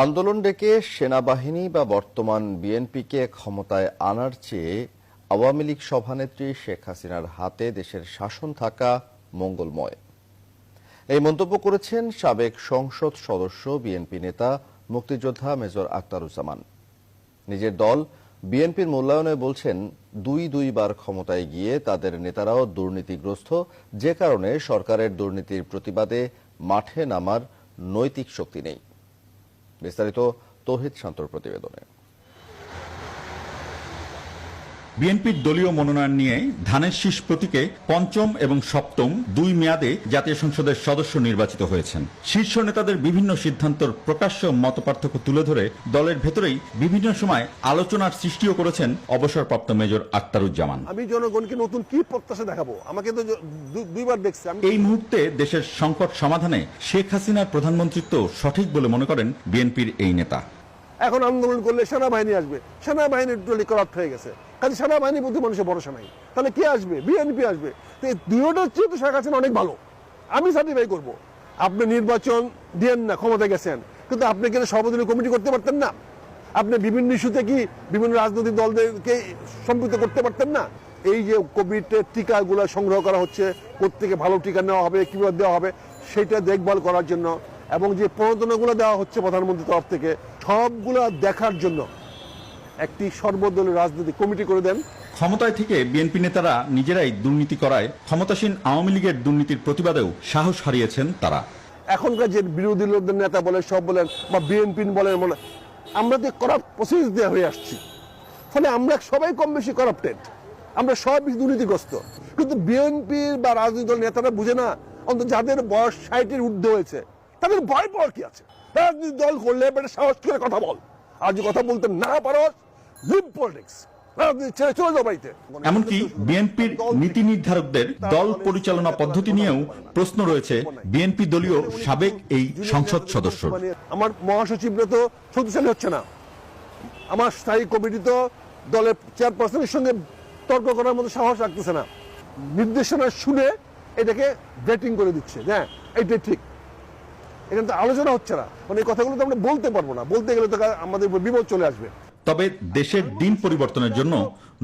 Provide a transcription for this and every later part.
আন্দোলন ডেকে সেনাবাহিনী বা বর্তমান বিএনপিকে ক্ষমতায় আনার চেয়ে আওয়ামী লীগ সভানেত্রী শেখ হাসিনার হাতে দেশের শাসন থাকা মঙ্গলময়, এই মন্তব্য করেছেন সাবেক সংসদ সদস্য বিএনপি নেতা মুক্তিযোদ্ধা মেজর আখতারুজ্জামান। নিজের দল বিএনপির মূল্যায়নে বলছেন, দুইবার ক্ষমতায় গিয়ে তাদের নেতারাও দুর্নীতিগ্রস্ত, যে কারণে সরকারের দুর্নীতির প্রতিবাদে মাঠে নামার নৈতিক শক্তি নেই। বিস্তারিত তৌহিদ শান্তর প্রতিবেদনে। বিএনপির দলীয় মনোনয়ন নিয়ে ধানের শীষ প্রতীকে পঞ্চম এবং সপ্তম দুই মেয়াদে জাতীয় সংসদের সদস্য নির্বাচিত হয়েছেন। শীর্ষ নেতাদের বিভিন্ন সিদ্ধান্তর প্রকাশ্য মতপার্থক্য তুলে ধরে দলের ভেতরেই বিভিন্ন সময় আলোচনার সৃষ্টিও করেছেন অবসরপ্রাপ্ত মেজর আখতারুজ্জামান। আমি জনগণকে নতুন কি প্রত্যাশা দেখাবো? আমাকে তো দুইবার দেখছে। এই মুহূর্তে দেশের সংকট সমাধানে শেখ হাসিনার প্রধানমন্ত্রিত্ব সঠিক বলে মনে করেন বিএনপির এই নেতা। এখন আন্দোলন করলে সেনাবাহিনী আসবে, সেনাবাহিনীর টোটালি করাপ্ট হয়ে গেছে, কাজে সেনাবাহিনীর প্রতি মানুষের ভরসা নাই। তাহলে কে আসবে? বিএনপি আসবে। দুইটা চেয়ে তো শেখ হাসিনা অনেক ভালো, আমি সার্টিফাই করবো। আপনি নির্বাচন দিয়েন না, ক্ষমতা গেছেন, কিন্তু আপনি কেন সর্বদলীয় কমিটি করতে পারতেন না? আপনি বিভিন্ন ইস্যুতে কি বিভিন্ন রাজনৈতিক দলদেরকে সম্পৃক্ত করতে পারতেন না? এই যে কোভিডের টিকাগুলো সংগ্রহ করা হচ্ছে, কোত্থেকে ভালো টিকা নেওয়া হবে, কিভাবে দেওয়া হবে, সেটা দেখভাল করার জন্য, এবং যে প্রণোদনাগুলো দেওয়া হচ্ছে প্রধানমন্ত্রীর তরফ থেকে, সবগুলো দেখার জন্য একটি সর্বদলীয় রাজনৈতিক কমিটি করে দেন। ক্ষমতায় থেকে বিএনপি নেতারা নিজেরাই দুর্নীতি করায় ক্ষমতাসীন আওয়ামী লীগের দুর্নীতির প্রতিবাদেও সাহস হারিয়েছেন তারা। এখনকার যে বিরোধী লোকদের নেতা বলে, সব বলেন, বা বিএনপি বলেন, আমরা যে করাপ্ট প্রসেস দেওয়া হয়ে আসছি, ফলে আমরা সবাই কম বেশি করাপ্টেড, আমরা সব দুর্নীতিগ্রস্ত। কিন্তু বিএনপির বা রাজনৈতিক দল নেতারা বুঝে না, অন্তত যাদের বয়স 60-এর ঊর্ধ্বে হয়েছে তাদের ভয় পাওয়ার কি আছে? রাজনৈতিক দল করলে সাহস করে কথা বল, আর যে কথা বলতে না পারো, লিভ পলিটিক্স, রাজনীতি ছেড়ে চলে যাও বাড়িতে। এমনকি বিএনপির নীতি নির্ধারকদের দল পরিচালনা পদ্ধতি নিয়েও প্রশ্ন রয়েছে বিএনপি দলীয় সাবেক এই সংসদ সদস্য। আমার মহাসচিবরা তো শক্তিশালী হচ্ছে না, আমার স্থায়ী কমিটি তো দলের চেয়ারপারসনের সঙ্গে তর্ক করার মতো সাহস রাখতেছে না, নির্দেশনা শুনে এটাকে ভেটিং করে দিচ্ছে, হ্যাঁ এইটাই ঠিক। এখানে তো আলোচনা হচ্ছে না, মানে এই কথাগুলো তো আমরা বলতে পারবো না, বলতে গেলে তো আমাদের উপর বিপদ চলে আসবে। তবে দেশের দিন পরিবর্তনের জন্য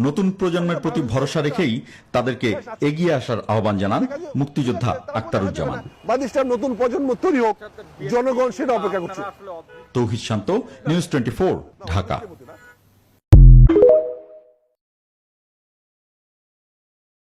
নতুন প্রজন্মের প্রতি ভরসা রেখেই তাদেরকে এগিয়ে আসার আহ্বান জানান মুক্তিযোদ্ধা আখতারুজ্জামান। বাদিষ্টার নতুন প্রজন্ম তৈরি হোক, জনগণ সেটা অপেক্ষা করছে। তৌহিদ শান্ত, নিউজ 24, ঢাকা।